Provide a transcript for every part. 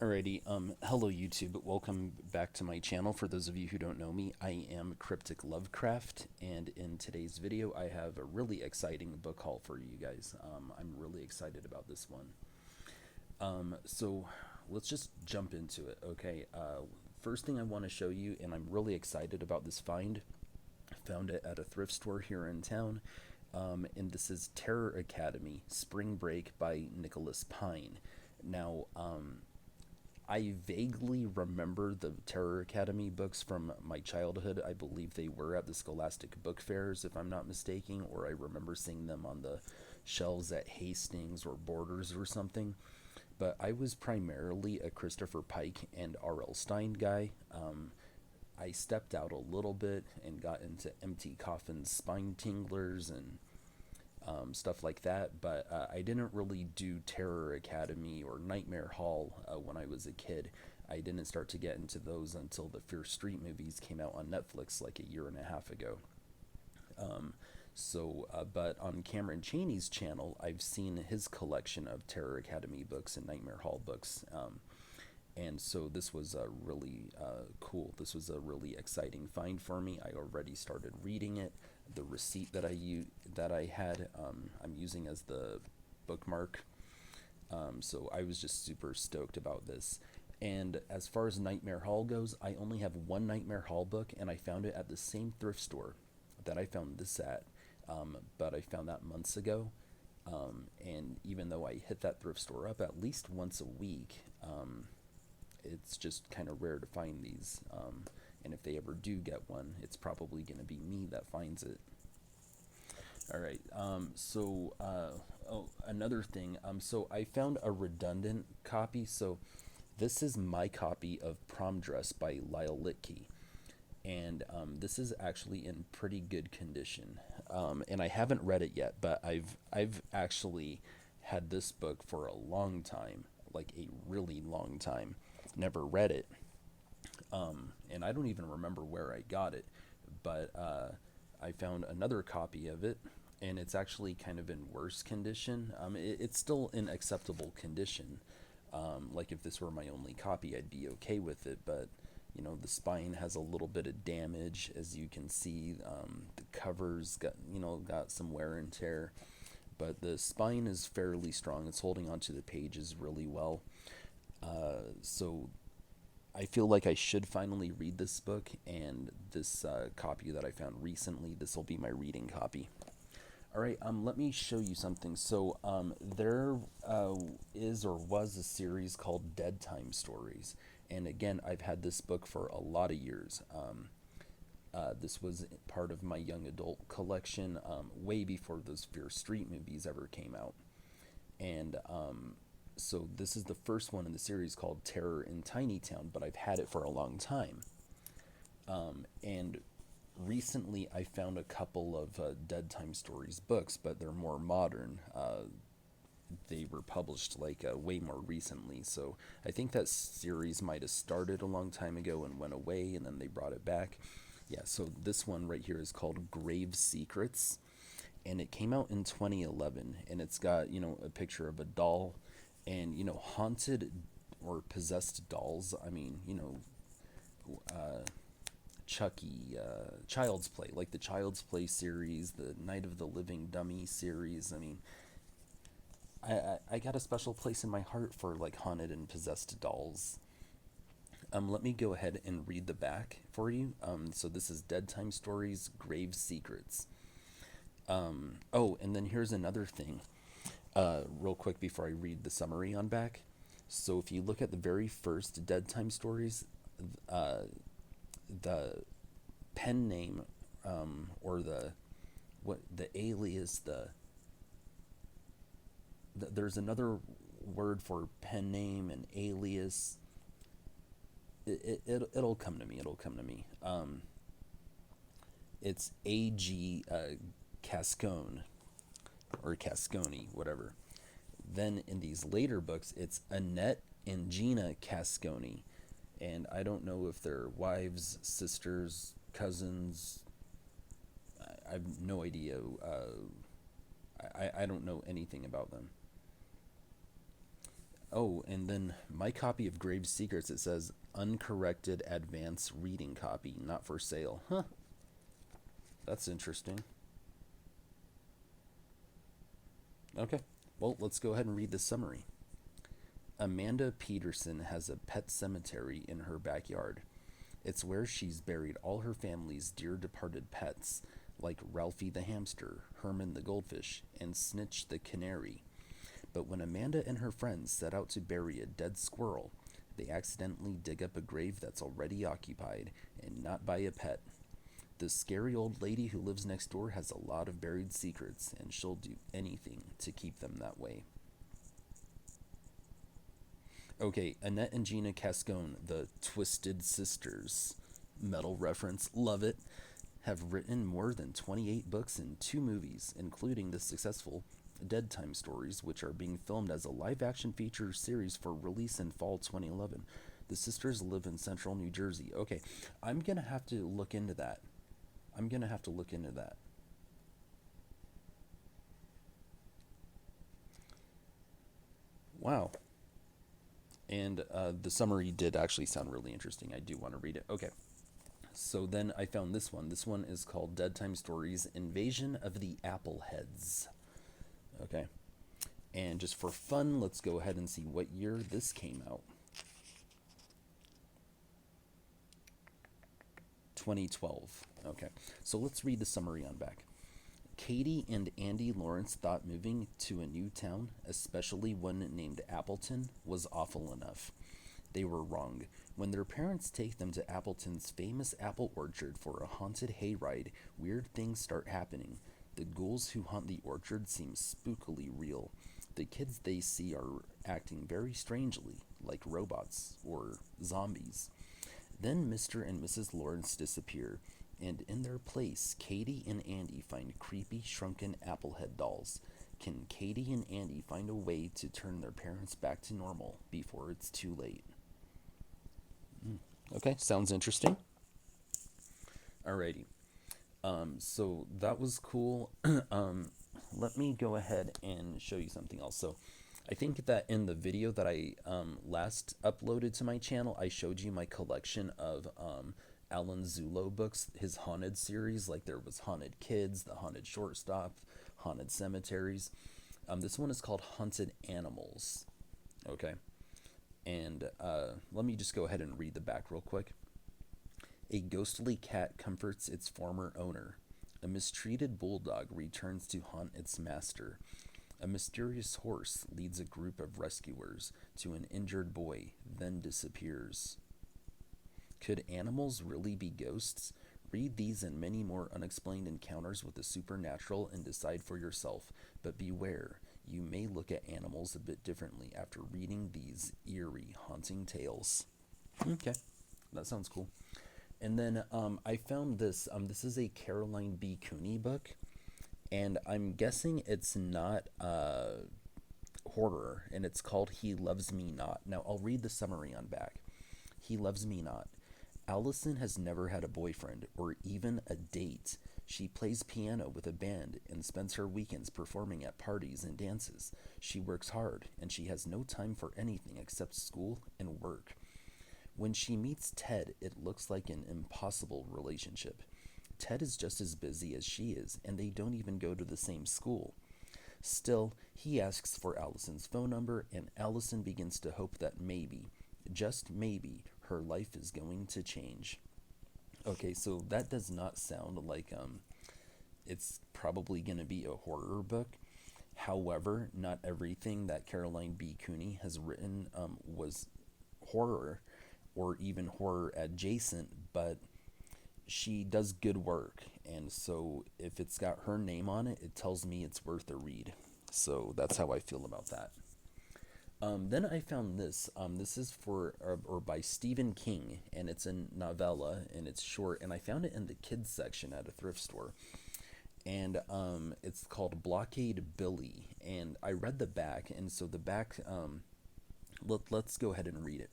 Alrighty, hello YouTube. Welcome back to my channel. For those of you who don't know me, I am Cryptic Lovecraft, and in today's video, I have a really exciting book haul for you guys. I'm really excited about this one. So let's just jump into it, okay? First thing I want to show you, and I'm really excited about this find. I found it at a thrift store here in town, and this is Terror Academy: Spring Break by Nicholas Pine. Now, I vaguely remember the Terror Academy books from my childhood. I believe they were at the Scholastic Book Fairs, if I'm not mistaken, or I remember seeing them on the shelves at Hastings or Borders or something. But I was primarily a Christopher Pike and RL Stine guy. I stepped out a little bit and got into Empty Coffins, Spine Tinglers, and stuff like that, but I didn't really do Terror Academy or Nightmare Hall when I was a kid. I didn't start to get into those until the Fear Street movies came out on Netflix like a year and a half ago. But on Cameron Chaney's channel, I've seen his collection of Terror Academy books and Nightmare Hall books. And so this was really cool. This was a really exciting find for me. I already started reading it. The receipt that I had, I'm using as the bookmark. So I was just super stoked about this. And as far as Nightmare Hall goes, I only have one Nightmare Hall book, and I found it at the same thrift store that I found this at. But I found that months ago. And even though I hit that thrift store up at least once a week, it's just kind of rare to find these. And if they ever do get one, it's probably going to be me that finds it. All right. Another thing. So I found a redundant copy. So this is my copy of Prom Dress by Lyle Litke. And this is actually in pretty good condition. And I haven't read it yet, but I've actually had this book for a long time, like a really long time. Never read it. And I don't even remember where I got it, but I found another copy of it, and it's actually kind of in worse condition. It's still in acceptable condition. Like if this were my only copy, I'd be okay with it, but you know, the spine has a little bit of damage, as you can see. The covers got some wear and tear, but the spine is fairly strong. It's holding onto the pages really well. So I feel like I should finally read this book, and this copy that I found recently, this will be my reading copy. All right, let me show you something. So there is or was a series called Dead Time Stories, and again, I've had this book for a lot of years. This was part of my young adult collection way before those Fear Street movies ever came out. And so this is the first one in the series called Terror in Tiny Town, but I've had it for a long time. And recently I found a couple of Dead Time Stories books, but they're more modern. They were published like way more recently, so I think that series might have started a long time ago and went away, and then they brought it back. Yeah, so this one right here is called Grave Secrets, and it came out in 2011, and it's got, a picture of a doll, and, haunted or possessed dolls. I mean, Chucky, Child's Play, like the Child's Play series, the Night of the Living Dummy series. I mean, I got a special place in my heart for like haunted and possessed dolls. Let me go ahead and read the back for you. So this is Dead Time Stories, Grave Secrets. Oh, and then here's another thing, real quick before I read the summary on back. So if you look at the very first Dead Time Stories, the pen name, or the alias, there's another word for pen name and alias. It'll come to me. It'll come to me. It's A.G. Cascone, or Casconi, whatever. Then in these later books, it's Annette and Gina Casconi, and I don't know if they're wives, sisters, cousins. I have no idea. I don't know anything about them. Oh, and then my copy of Grave Secrets, it says uncorrected advance reading copy, not for sale. Huh, that's interesting. Okay, well, let's go ahead and read the summary. Amanda Peterson has a pet cemetery in her backyard. It's where she's buried all her family's dear departed pets, like Ralphie the hamster, Herman the goldfish, and Snitch the canary. But when Amanda and her friends set out to bury a dead squirrel, they accidentally dig up a grave that's already occupied and not by a pet. The scary old lady who lives next door has a lot of buried secrets, and she'll do anything to keep them that way. Okay, Annette and Gina Cascone, the Twisted Sisters, metal reference, love it, have written more than 28 books and 2 movies, including the successful Dead Time Stories, which are being filmed as a live action feature series for release in fall 2011. The sisters live in central New Jersey. Okay, I'm going to have to look into that. I'm going to have to look into that. Wow. And the summary did actually sound really interesting. I do want to read it. Okay. So then I found this one. This one is called Dead Time Stories Invasion of the Appleheads. Okay. And just for fun, let's go ahead and see what year this came out. 2012. Okay. So let's read the summary on back. Katie and Andy Lawrence thought moving to a new town, especially one named Appleton, was awful enough. They were wrong. When their parents take them to Appleton's famous apple orchard for a haunted hayride, weird things start happening. The ghouls who haunt the orchard seem spookily real. The kids they see are acting very strangely, like robots or zombies. Then Mr. and Mrs. Lawrence disappear, and in their place, Katie and Andy find creepy, shrunken Applehead dolls. Can Katie and Andy find a way to turn their parents back to normal before it's too late? Okay, sounds interesting. Alrighty. So that was cool. Let me go ahead and show you something else. So I think that in the video that I last uploaded to my channel, I showed you my collection of Alan Zulo books, his haunted series. Like there was Haunted Kids, The Haunted Shortstop, Haunted Cemeteries. This one is called Haunted Animals. Okay. And let me just go ahead and read the back real quick. A ghostly cat comforts its former owner. A mistreated bulldog returns to haunt its master. A mysterious horse leads a group of rescuers to an injured boy, then disappears. Could animals really be ghosts? Read these and many more unexplained encounters with the supernatural and decide for yourself. But beware, you may look at animals a bit differently after reading these eerie, haunting tales. Okay, that sounds cool. And then I found this. This is a Caroline B. Cooney book, and I'm guessing it's not horror, and it's called He Loves Me Not. Now, I'll read the summary on back. He Loves Me Not. Allison has never had a boyfriend or even a date. She plays piano with a band and spends her weekends performing at parties and dances. She works hard, and she has no time for anything except school and work. When she meets Ted, it looks like an impossible relationship. Ted is just as busy as she is, and they don't even go to the same school. Still, he asks for Allison's phone number, and Allison begins to hope that maybe, just maybe, her life is going to change. Okay, so that does not sound like it's probably going to be a horror book. However, not everything that Caroline B. Cooney has written was horror or even horror adjacent, but she does good work. And so if it's got her name on it, it tells me it's worth a read. So that's how I feel about that. Then I found this. This is for or by Stephen King, and it's a novella, and it's short. And I found it in the kids section at a thrift store, and it's called Blockade Billy. And I read the back, and so the back. Let's go ahead and read it.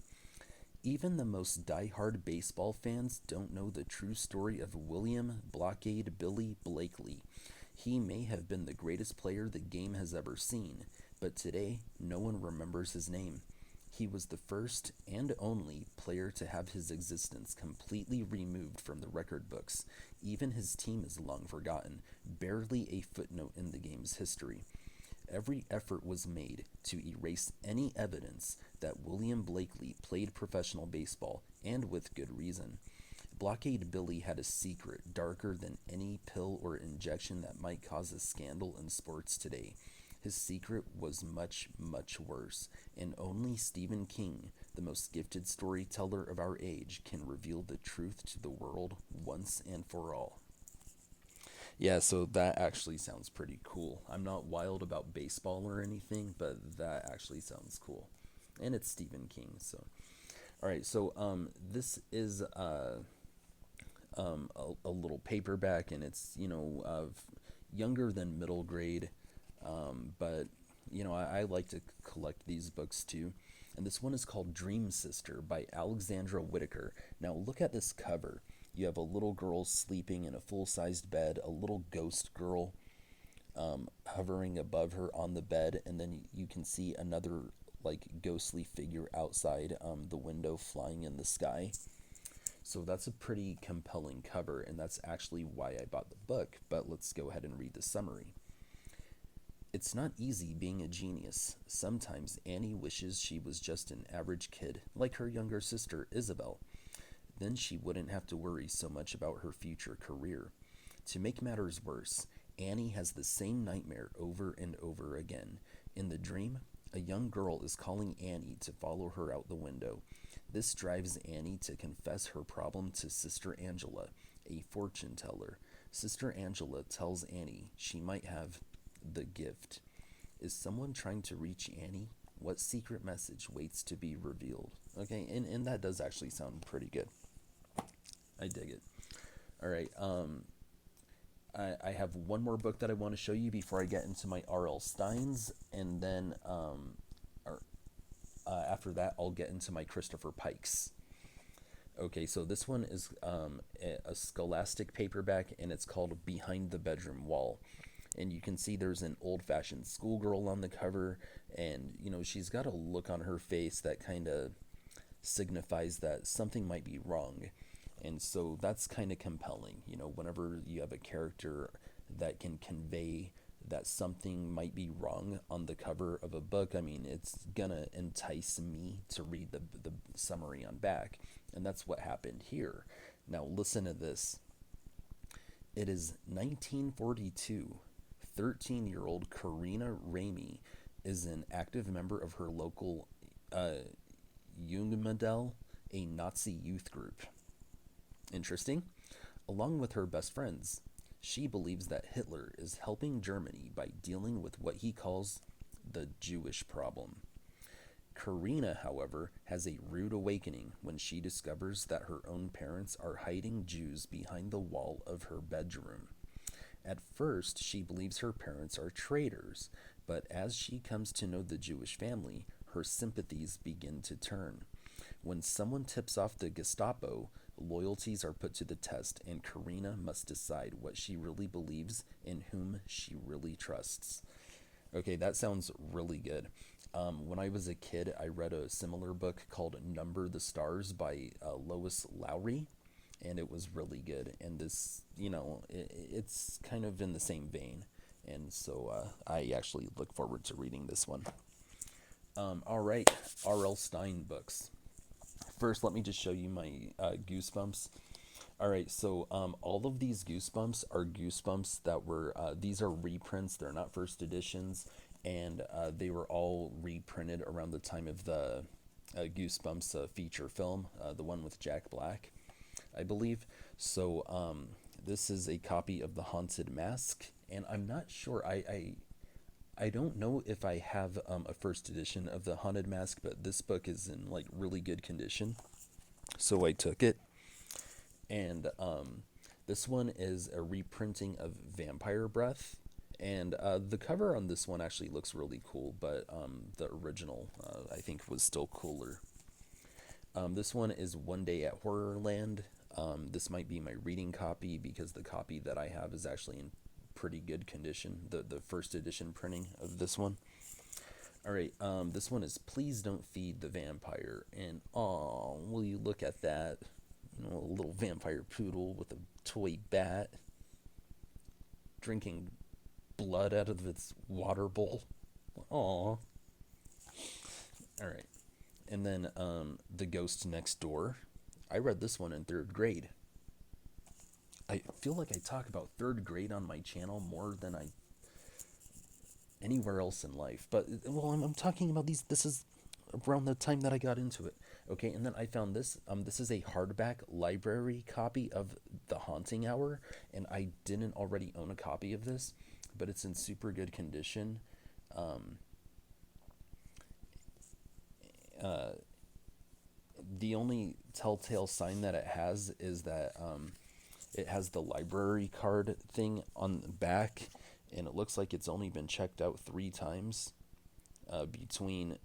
Even the most die-hard baseball fans don't know the true story of William Blockade Billy Blakely. He may have been the greatest player the game has ever seen. But today, no one remembers his name. He was the first and only player to have his existence completely removed from the record books. Even his team is long forgotten, barely a footnote in the game's history. Every effort was made to erase any evidence that William Blakely played professional baseball, and with good reason. Blockade Billy had a secret darker than any pill or injection that might cause a scandal in sports today. His secret was much, much worse, and only Stephen King, the most gifted storyteller of our age, can reveal the truth to the world once and for all. Yeah, so that actually sounds pretty cool. I'm not wild about baseball or anything, but that actually sounds cool. And it's Stephen King, so. All right, so this is a little paperback, and it's younger than middle grade, but I like to collect these books too. And this one is called Dream Sister by Alexandra Whitaker. Now look at this cover. You have a little girl sleeping in a full-sized bed, a little ghost girl hovering above her on the bed, and then you can see another like ghostly figure outside the window flying in the sky. So that's a pretty compelling cover, and that's actually why I bought the book. But let's go ahead and read the summary. It's not easy being a genius. Sometimes Annie wishes she was just an average kid, like her younger sister, Isabel. Then she wouldn't have to worry so much about her future career. To make matters worse, Annie has the same nightmare over and over again. In the dream, a young girl is calling Annie to follow her out the window. This drives Annie to confess her problem to Sister Angela, a fortune teller. Sister Angela tells Annie she might have the gift. Is someone trying to reach Annie? What secret message waits to be revealed? Okay, and that does actually sound pretty good. I dig it. All right, I have one more book that I want to show you before I get into my RL Steins, and then after that, I'll get into my Christopher Pikes. Okay, so this one is a Scholastic paperback, and it's called Behind the Bedroom Wall. And you can see there's an old-fashioned schoolgirl on the cover, and she's got a look on her face that kind of signifies that something might be wrong. And so that's kind of compelling, whenever you have a character that can convey that something might be wrong on the cover of a book. I mean, it's gonna entice me to read the summary on back, and that's what happened here. Now listen to this. It is 1942. 13-year-old Karina Ramey is an active member of her local Jugendmodell, a Nazi youth group. Interesting. Along with her best friends, she believes that Hitler is helping Germany by dealing with what he calls the Jewish problem. Karina, however, has a rude awakening when she discovers that her own parents are hiding Jews behind the wall of her bedroom. At first, she believes her parents are traitors, but as she comes to know the Jewish family, her sympathies begin to turn. When someone tips off the Gestapo, loyalties are put to the test, and Karina must decide what she really believes and whom she really trusts. Okay, that sounds really good. When I was a kid, I read a similar book called Number the Stars by Lois Lowry, and it was really good. And this, it's kind of in the same vein. And so I actually look forward to reading this one. All right, R.L. Stine books. First, let me just show you my Goosebumps. All right, so all of these Goosebumps are Goosebumps that were, these are reprints. They're not first editions, and they were all reprinted around the time of the Goosebumps feature film, the one with Jack Black, I believe. So this is a copy of The Haunted Mask, and I'm not sure, I don't know if I have a first edition of The Haunted Mask, but this book is in like really good condition, so I took it. And this one is a reprinting of Vampire Breath, and the cover on this one actually looks really cool, but the original I think was still cooler. This one is One Day at Horrorland. This might be my reading copy because the copy that I have is actually in pretty good condition, the first edition printing of this one. All right, this one is Please Don't Feed the Vampire. And oh, will you look at that? You know, a little vampire poodle with a toy bat drinking blood out of its water bowl. Aw. All right. And then The Ghost Next Door. I read this one in third grade. I feel like I talk about third grade on my channel more than I anywhere else in life. But well, I'm talking about these. This is around the time that I got into it. Okay, and then I found this. This is a hardback library copy of The Haunting Hour, and I didn't already own a copy of this, but it's in super good condition. Um, uh, the only telltale sign that it has is that it has the library card thing on the back, and it looks like it's only been checked out 3 times between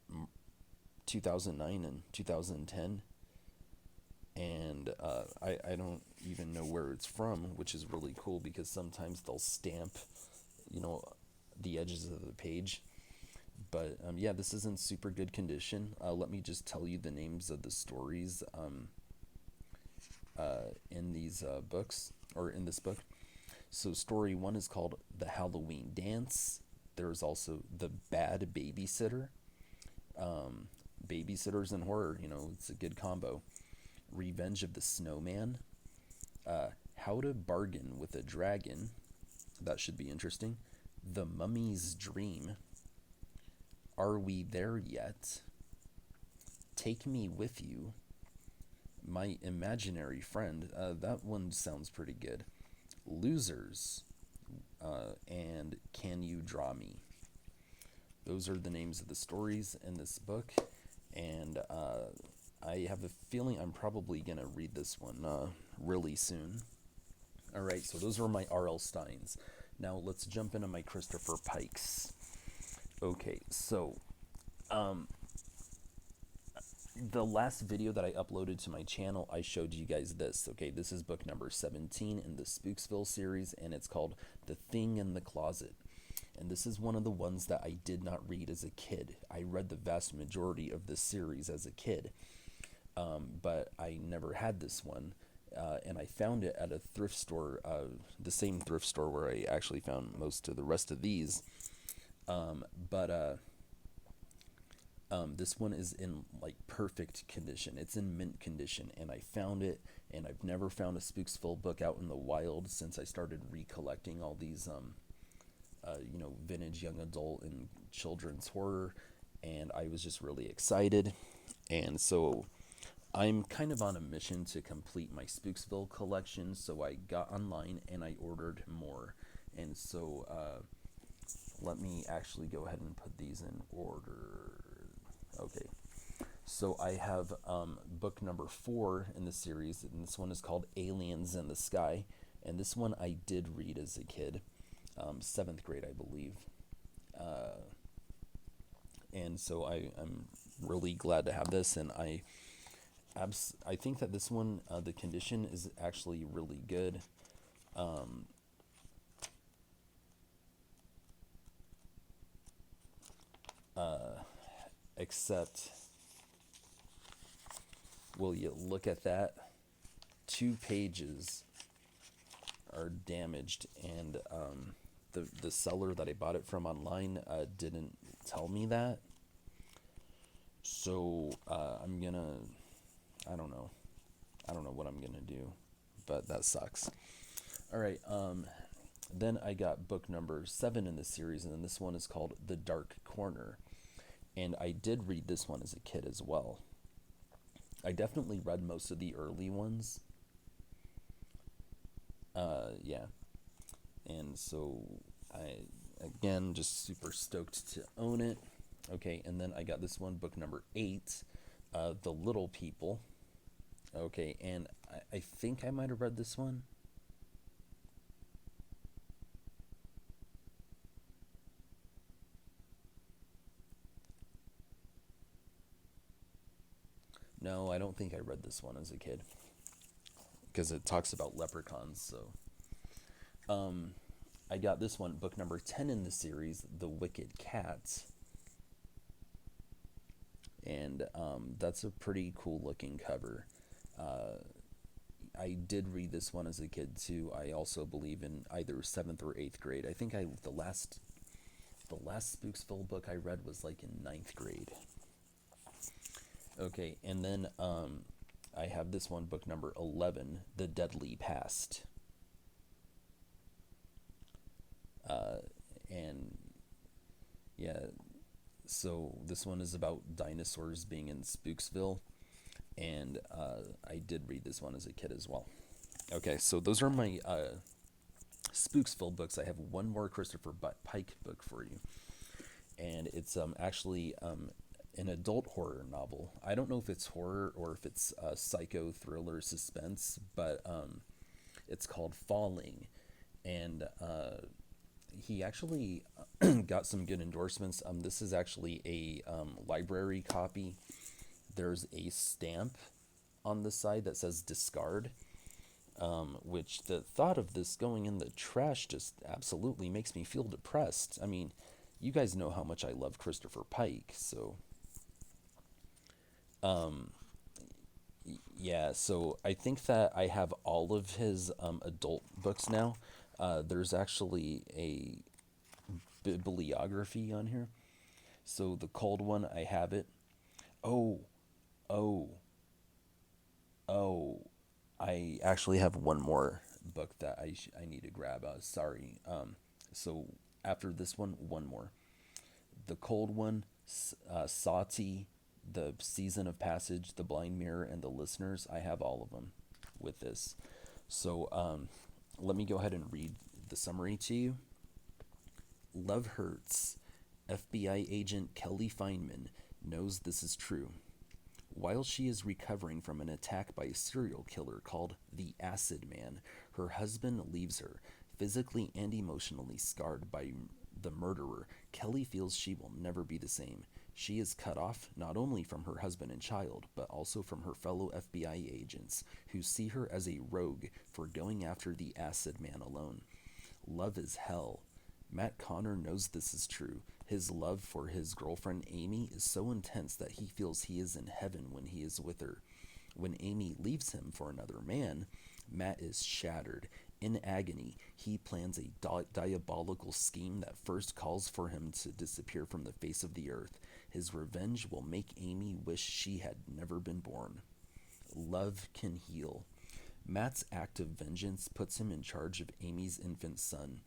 2009 and 2010. And I don't even know where it's from, which is really cool because sometimes they'll stamp, you know, the edges of the page. But yeah, this is in super good condition. Let me just tell you the names of the stories in these books, or in this book. So, story one is called The Halloween Dance. There's also The Bad Babysitter. Babysitters and horror, you know, it's a good combo. Revenge of the Snowman. How to Bargain with a Dragon. That should be interesting. The Mummy's Dream. Are We There Yet? Take Me With You. My Imaginary Friend. That one sounds pretty good. Losers. And Can You Draw Me? Those are the names of the stories in this book. And I have a feeling I'm probably going to read this one really soon. All right, so those are my RL Stines. Now let's jump into my Christopher Pikes. Okay, so the last video that I uploaded to my channel, I showed you guys this. Okay, this is book number 17 in the Spooksville series, and it's called The Thing in the Closet. And this is one of the ones that I did not read as a kid. I read the vast majority of this series as a kid, but I never had this one. And I found it at a thrift store, the same thrift store where I actually found most of the rest of these. But this one is in like perfect condition. It's in mint condition, and I found it. And I've never found a Spooksville book out in the wild since I started recollecting all these, you know, vintage young adult and children's horror. And I was just really excited. And so I'm kind of on a mission to complete my Spooksville collection. So I got online and I ordered more. And so let me actually go ahead and put these in order. Okay, so I have book number 4 in the series, and this one is called Aliens in the Sky. And this one I did read as a kid, 7th grade, I believe. And so I'm really glad to have this, and I think that this one, the condition is actually really good. Except, will you look at that? 2 pages are damaged, and the seller that I bought it from online didn't tell me that. So I'm gonna, I don't know. I don't know what I'm gonna do, but that sucks. All right. Then I got book number 7 in the series, and then this one is called The Dark Corner. And I did read this one as a kid as well. I definitely read most of the early ones. Yeah. And so I, again, just super stoked to own it. Okay, and then I got this one, book number 8, The Little People. Okay, and I think I might have read this one. No, I don't think I read this one as a kid, because it talks about leprechauns. So I got this one, book number 10 in the series, The Wicked Cat. and that's a pretty cool looking cover. Uh, I did read this one as a kid too. I also believe in either seventh or eighth grade. I think the last Spooksville book I read was like in ninth grade. Okay, and then I have this one, book number 11, The Deadly Past. Uh, and yeah, so this one is about dinosaurs being in Spooksville, and I did read this one as a kid as well. Okay, so those are my Spooksville books. I have one more Christopher Pike book for you, and it's actually an adult horror novel. I don't know if it's horror or if it's psycho thriller suspense, but it's called Falling, and he actually got some good endorsements. This is actually a library copy. There's a stamp on the side that says discard, which the thought of this going in the trash just absolutely makes me feel depressed. I mean, you guys know how much I love Christopher Pike, so um, yeah, so I think that I have all of his adult books now. There's actually a bibliography on here. So the cold one, I have it. Oh, oh, oh. I actually have one more book that I need to grab. Sorry. So after this one more. The cold one, Sati, the Season of Passage, the Blind Mirror, and the Listeners. I have all of them with this. So let me go ahead and read the summary to you. Love hurts. FBI agent Kelly Feynman knows this is true. While she is recovering from an attack by a serial killer called the Acid Man, her husband leaves her. Physically and emotionally scarred by the murderer, Kelly feels she will never be the same. She is cut off not only from her husband and child, but also from her fellow FBI agents, who see her as a rogue for going after the Acid Man alone. Love is hell. Matt Connor knows this is true. His love for his girlfriend Amy is so intense that he feels he is in heaven when he is with her. When Amy leaves him for another man, Matt is shattered. In agony, he plans a diabolical scheme that first calls for him to disappear from the face of the earth. His revenge will make Amy wish she had never been born. Love can heal. Matt's act of vengeance puts him in charge of Amy's infant son.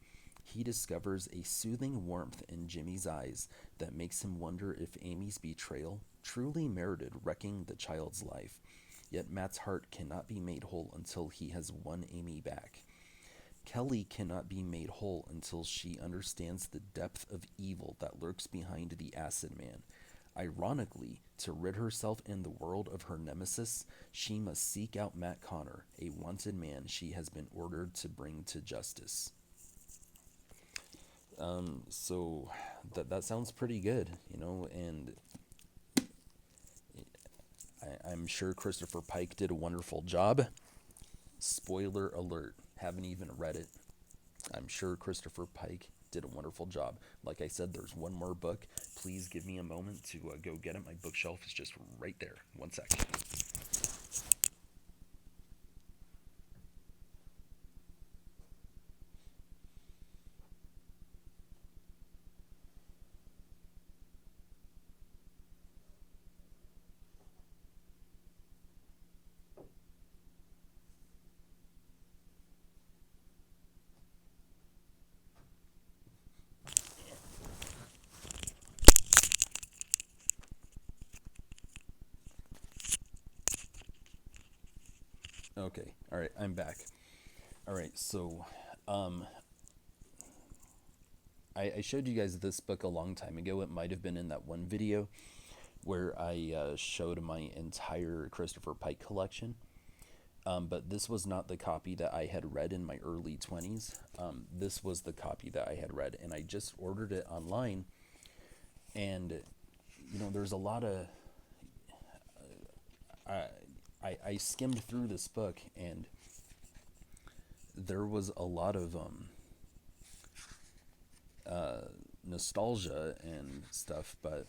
He discovers a soothing warmth in Jimmy's eyes that makes him wonder if Amy's betrayal truly merited wrecking the child's life. Yet Matt's heart cannot be made whole until he has won Amy back. Kelly cannot be made whole until she understands the depth of evil that lurks behind the Acid Man. Ironically, to rid herself and the world of her nemesis, she must seek out Matt Connor, a wanted man she has been ordered to bring to justice. So that sounds pretty good, and I'm sure Christopher Pike did a wonderful job. Spoiler alert, haven't even read it. I'm sure Christopher Pike did a wonderful job. Like I said, there's one more book. Please give me a moment to go get it. My bookshelf is just right there. One sec. Okay, all right, I'm back. All right, so um, I showed you guys this book a long time ago. It might have been in that one video where I showed my entire Christopher Pike collection. But this was not the copy that I had read in my early 20s. This was the copy that I had read, and I just ordered it online. And, there's a lot of. I skimmed through this book, and there was a lot of nostalgia and stuff, but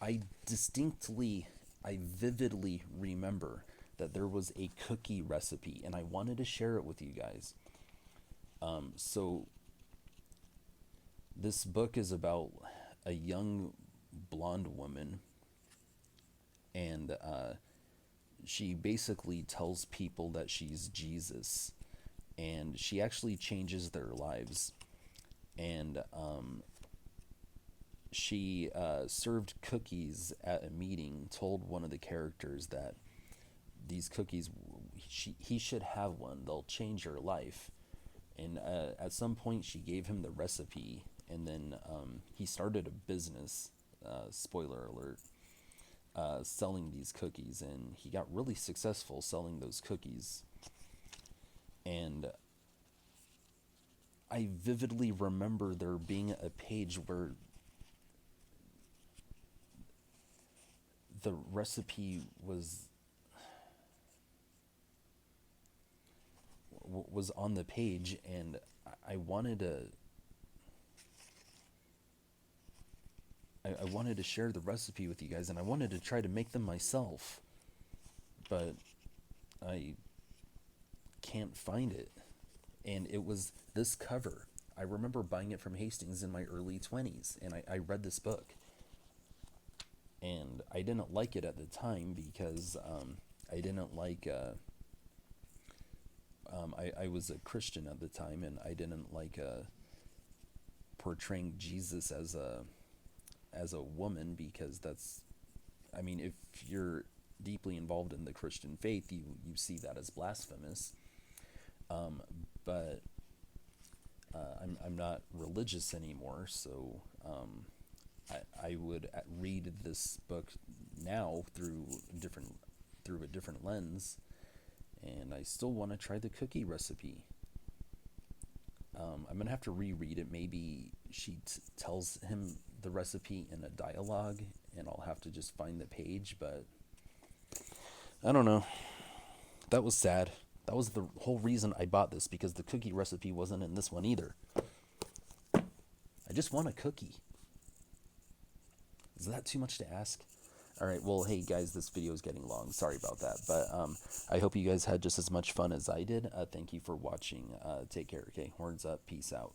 I distinctly, I vividly remember that there was a cookie recipe, and I wanted to share it with you guys. So this book is about a young blonde woman, and she basically tells people that she's Jesus, and she actually changes their lives. And she served cookies at a meeting, told one of the characters that these cookies, he should have one, they'll change your life. And at some point, she gave him the recipe, and then he started a business, spoiler alert, selling these cookies, and he got really successful selling those cookies. And I vividly remember there being a page where the recipe was on the page, and I wanted to I wanted to share the recipe with you guys, and I wanted to try to make them myself, but I can't find it. And it was this cover. I remember buying it from Hastings in my early 20s, and I read this book. And I didn't like it at the time because I didn't like. I was a Christian at the time, and I didn't like portraying Jesus as a woman, because that's, I mean, if you're deeply involved in the Christian faith, you see that as blasphemous. But I'm not religious anymore, so I would read this book now through a different lens, and I still want to try the cookie recipe. I'm gonna have to reread it. Maybe she tells him the recipe in a dialogue, and I'll have to just find the page. But I don't know. That was sad. That was the whole reason I bought this, because the cookie recipe wasn't in this one either. I just want a cookie. Is that too much to ask? All right, well, hey guys, this video is getting long. Sorry about that, but I hope you guys had just as much fun as I did. Thank you for watching. Take care, okay? Horns up. Peace out.